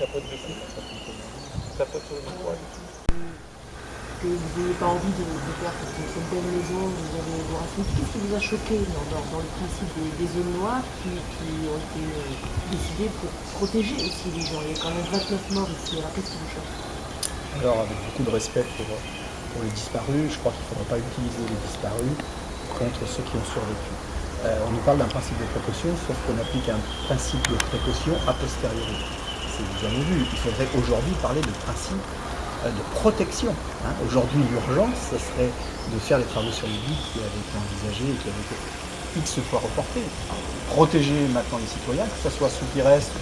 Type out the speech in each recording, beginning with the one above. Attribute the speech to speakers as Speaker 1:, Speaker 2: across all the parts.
Speaker 1: capote de coupe, ça fonctionne. Capote sur le micro.
Speaker 2: Que vous n'avez pas envie de faire parce que c'est une belle maison, vous allez vous raconter. Qu'est-ce qui vous a choqué dans le principe des zones noires qui ont été décidées pour protéger aussi les gens? Il y a quand même 29 morts ici, alors qu'est-ce qui vous choque?
Speaker 3: Alors avec beaucoup de respect pour les disparus, je crois qu'il ne faudrait pas utiliser les disparus contre ceux qui ont survécu. On nous parle d'un principe de précaution, sauf qu'on applique un principe de précaution a posteriori. C'est bien vu. Il faudrait aujourd'hui parler de principe de protection. Aujourd'hui, l'urgence, ce serait de faire les travaux sur les digues qui avaient été envisagés et qui avaient été X fois reportés. Protéger maintenant les citoyens, que ce soit ceux qui restent,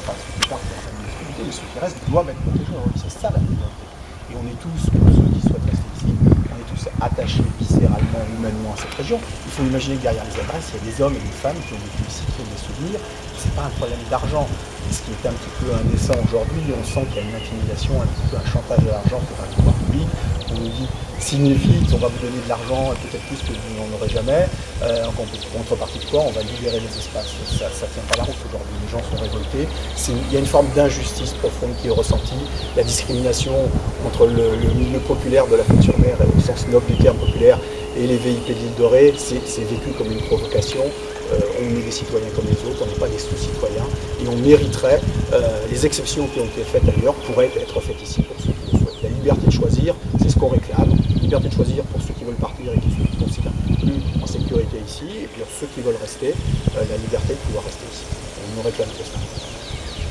Speaker 3: enfin ceux qui partent pour la difficulté, mais ceux qui restent doivent être protégés aujourd'hui. C'est ça la priorité. Et on est tous, pour ceux qui souhaitent rester ici, on est tous attachés viscéralement, humainement à cette région. Il faut imaginer que derrière les adresses, il y a des hommes et des femmes qui ont vécu ici, qui ont des souvenirs. Ce n'est pas un problème d'argent. Et ce qui est un petit peu indécent aujourd'hui, on sent qu'il y a une intimidation, un petit peu un chantage à l'argent par un pouvoir public. On nous dit, signez vite, on va vous donner de l'argent, peut-être plus que vous n'en aurez jamais. En contrepartie de quoi, on va libérer les espaces. Ça ne tient pas la route aujourd'hui. Les gens sont révoltés. Il y a une forme d'injustice profonde qui est ressentie. La discrimination entre le milieu populaire de la Faune-sur-Mer, au sens noble du terme populaire, et les VIP de l'île de Ré, c'est vécu comme une provocation. On est des citoyens comme les autres, on n'est pas des sous-citoyens, et on mériterait, les exceptions qui ont été faites ailleurs pourraient être faites ici pour ceux qui le souhaitent. La liberté de choisir, c'est ce qu'on réclame. La liberté de choisir pour ceux qui veulent partir et qui se considèrent plus en sécurité ici, et puis pour ceux qui veulent rester, la liberté de pouvoir rester ici. On nous réclame que ça.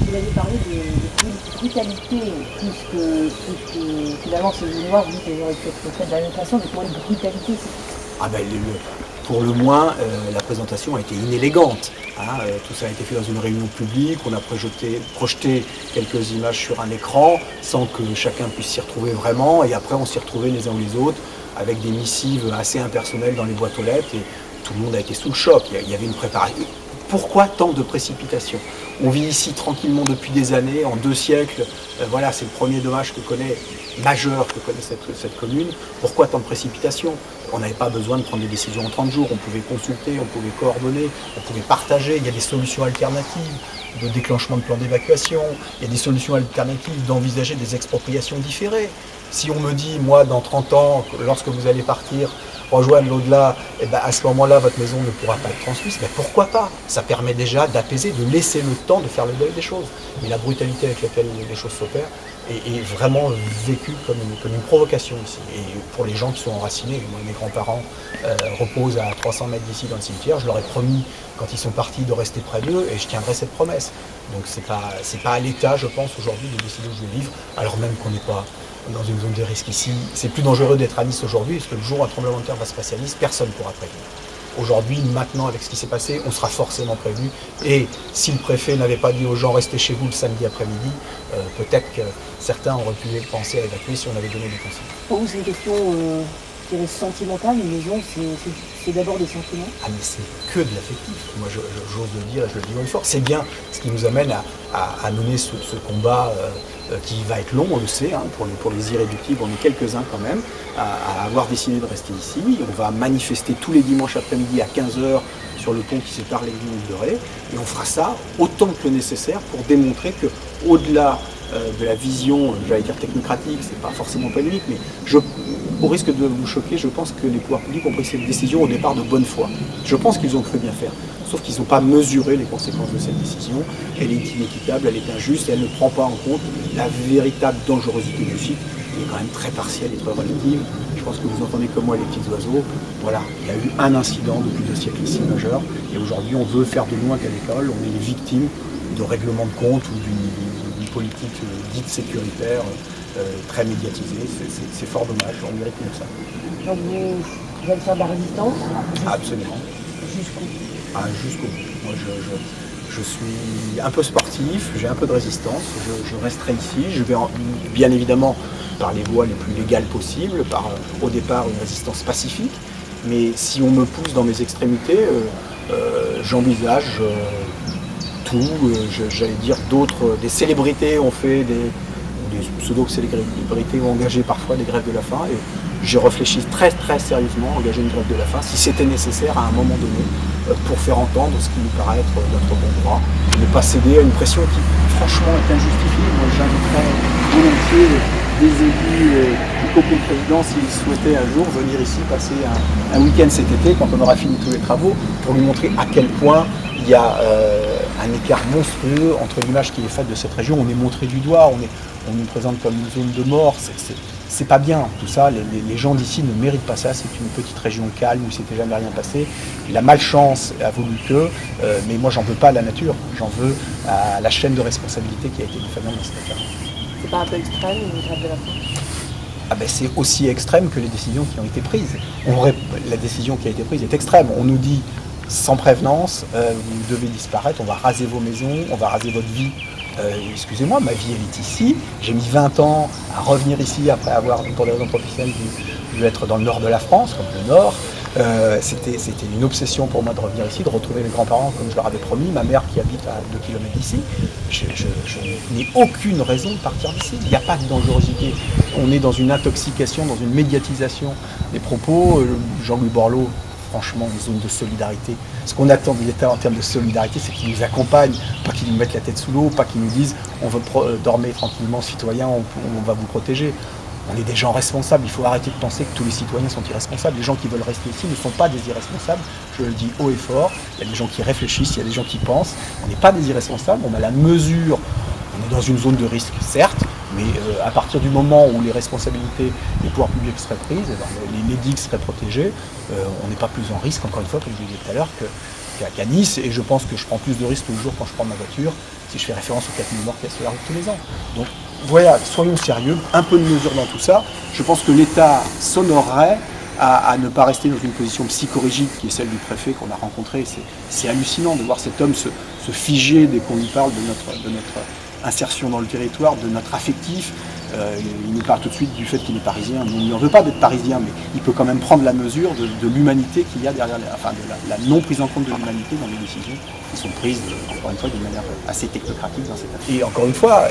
Speaker 2: Vous avez parlé de brutalité, plus que finalement ces zones noires, vous dites qu'elles auraient pu être faites de la même façon, mais pour les brutalités,
Speaker 3: pour le moins, la présentation a été inélégante. Tout ça a été fait dans une réunion publique, on a projeté quelques images sur un écran sans que chacun puisse s'y retrouver vraiment, et après on s'y retrouvait les uns ou les autres avec des missives assez impersonnelles dans les boîtes aux lettres, et tout le monde a été sous le choc. Il y avait une préparation. Pourquoi tant de précipitation? On vit ici tranquillement depuis des années, en 2 siècles. Voilà, c'est le premier dommage majeur que connaît cette commune. Pourquoi tant de précipitation? On n'avait pas besoin de prendre des décisions en 30 jours. On pouvait consulter, on pouvait coordonner, on pouvait partager. Il y a des solutions alternatives de déclenchement de plans d'évacuation. Il y a des solutions alternatives d'envisager des expropriations différées. Si on me dit, moi, dans 30 ans, lorsque vous allez partir, rejoindre l'au-delà, et à ce moment-là, votre maison ne pourra pas être transmise, mais pourquoi pas? Ça permet déjà d'apaiser, de laisser le temps de faire le deuil des choses. Mais la brutalité avec laquelle les choses s'opèrent est vraiment vécue comme une provocation ici. Et pour les gens qui sont enracinés, moi, mes grands-parents reposent à 300 mètres d'ici dans le cimetière, je leur ai promis, quand ils sont partis, de rester près d'eux, et je tiendrai cette promesse. Donc c'est pas à l'État, je pense, aujourd'hui, de décider où je vais vivre, alors même qu'on n'est pas dans une zone de risque ici. C'est plus dangereux d'être à Nice aujourd'hui, parce que le jour où un tremblement de terre va se passer à Nice, personne ne pourra prévenir. Aujourd'hui, maintenant, avec ce qui s'est passé, on sera forcément prévenu. Et si le préfet n'avait pas dit aux gens restez chez vous le samedi après-midi, peut-être que certains auraient pu penser à évacuer si on avait donné des consignes.
Speaker 2: pour vous, c'est une question sentimentale. Une maison, c'est d'abord des sentiments.
Speaker 3: Ah mais c'est que de l'affectif. Moi j'ose le dire et je le dis haut et fort. C'est bien ce qui nous amène à mener ce combat qui va être long, on le sait, pour les irréductibles, on est quelques-uns quand même, à avoir décidé de rester ici. On va manifester tous les dimanches après-midi à 15h sur le pont qui sépare les lignes de Ré, et on fera ça autant que nécessaire pour démontrer que, au-delà de la vision, j'allais dire technocratique, c'est pas forcément polémique, mais au risque de vous choquer, je pense que les pouvoirs publics ont pris cette décision au départ de bonne foi. Je pense qu'ils ont cru bien faire, sauf qu'ils n'ont pas mesuré les conséquences de cette décision. Elle est inéquitable, elle est injuste, et elle ne prend pas en compte la véritable dangerosité du site, qui est quand même très partielle et très relative. Je pense que vous entendez comme moi les petits oiseaux. Voilà, il y a eu un incident depuis 2 siècles ici majeur, et aujourd'hui on veut faire de nous un cas d'école, on est les victimes de règlements de compte ou d'une politique dite sécuritaire très médiatisée. C'est fort dommage, on mérite mieux que ça.
Speaker 2: Donc vous allez faire de la résistance?
Speaker 3: Absolument.
Speaker 2: Jusqu'où?
Speaker 3: Jusqu'au bout. Moi je suis un peu sportif, j'ai un peu de résistance, je resterai ici, je vais bien évidemment par les voies les plus légales possibles, par au départ une résistance pacifique, mais si on me pousse dans mes extrémités, j'envisage tout, j'allais dire des célébrités ont fait, des pseudo-célébrités ont engagé parfois des grèves de la faim, et j'ai réfléchi très très sérieusement à engager une grève de la faim si c'était nécessaire à un moment donné, pour faire entendre ce qui nous paraît être notre bon droit, et ne pas céder à une pression qui franchement est injustifiée. Moi j'inviterais volontiers des élus, y compris le président, s'il souhaitait un jour venir ici passer un week-end cet été, quand on aura fini tous les travaux, pour lui montrer à quel point il y a un écart monstrueux entre l'image qui est faite de cette région. On est montré du doigt, on nous présente comme une zone de mort. C'est pas bien tout ça, les gens d'ici ne méritent pas ça, c'est une petite région calme où il s'était jamais rien passé. La malchance a voulu que, mais moi j'en veux pas à la nature, j'en veux à la chaîne de responsabilité qui a été défaillante dans cette affaire.
Speaker 2: C'est pas un peu extrême, une grève de la faim?
Speaker 3: Ah ben c'est aussi extrême que les décisions qui ont été prises. La décision qui a été prise est extrême. On nous dit sans prévenance, vous devez disparaître, on va raser vos maisons, on va raser votre vie. Excusez-moi, ma vie elle est ici. J'ai mis 20 ans à revenir ici après avoir, pour des raisons professionnelles, dû être dans le nord de la France, comme le nord. C'était une obsession pour moi de revenir ici, de retrouver mes grands-parents comme je leur avais promis, ma mère qui habite à 2 km d'ici. Je n'ai aucune raison de partir d'ici. Il n'y a pas de dangerosité. On est dans une intoxication, dans une médiatisation des propos. Jean-Louis Borloo, franchement, une zone de solidarité. Ce qu'on attend de l'État en termes de solidarité, c'est qu'il nous accompagne, pas qu'il nous mette la tête sous l'eau, pas qu'il nous dise on veut dormir tranquillement, citoyens, on va vous protéger. On est des gens responsables, il faut arrêter de penser que tous les citoyens sont irresponsables. Les gens qui veulent rester ici ne sont pas des irresponsables, je le dis haut et fort. Il y a des gens qui réfléchissent, il y a des gens qui pensent. On n'est pas des irresponsables, on a la mesure, on est dans une zone de risque, certes, mais à partir du moment où les responsabilités des pouvoirs publics seraient prises, les digues seraient protégées, on n'est pas plus en risque, encore une fois, comme je disais tout à l'heure, qu'à Nice. Et je pense que je prends plus de risques tous les jours quand je prends ma voiture, si je fais référence aux 4000 morts qui se arrivent tous les ans. Donc voilà, soyons sérieux, un peu de mesure dans tout ça. Je pense que l'État s'honorerait à ne pas rester dans une position psychorigide qui est celle du préfet qu'on a rencontré. C'est hallucinant de voir cet homme se figer dès qu'on lui parle de notre insertion dans le territoire, de notre affectif. Il nous parle tout de suite du fait qu'il est parisien. On ne veut pas d'être parisien, mais il peut quand même prendre la mesure de l'humanité qu'il y a derrière, de la non prise en compte de l'humanité dans les décisions qui sont prises, encore une fois, d'une manière assez technocratique dans cette affaire. Et encore une fois,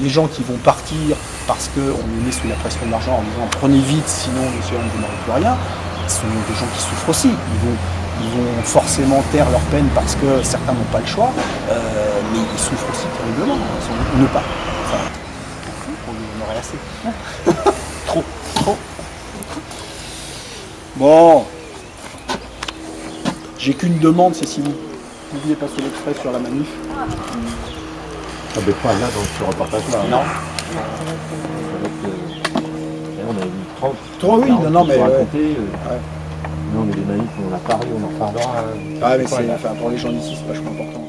Speaker 3: les gens qui vont partir parce qu'on est mis sous la pression de l'argent en disant prenez vite, sinon monsieur, on ne vous n'aurez plus rien, ce sont des gens qui souffrent aussi. Ils vont forcément taire leur peine parce que certains n'ont pas le choix, mais ils souffrent aussi terriblement. Ne pas. Enfin, on en aurait assez. Trop. Bon. J'ai qu'une demande, c'est si vous pouviez passer l'extrait sur la manif.
Speaker 1: Ah ben pas là dans ce reportage-là.
Speaker 3: Non.
Speaker 1: On a eu 30.
Speaker 3: Toi oui, non mais.
Speaker 1: Nous on est des manifs, on en a parlé, on en reparlera.
Speaker 3: Ah mais pour les gens d'ici c'est vachement important.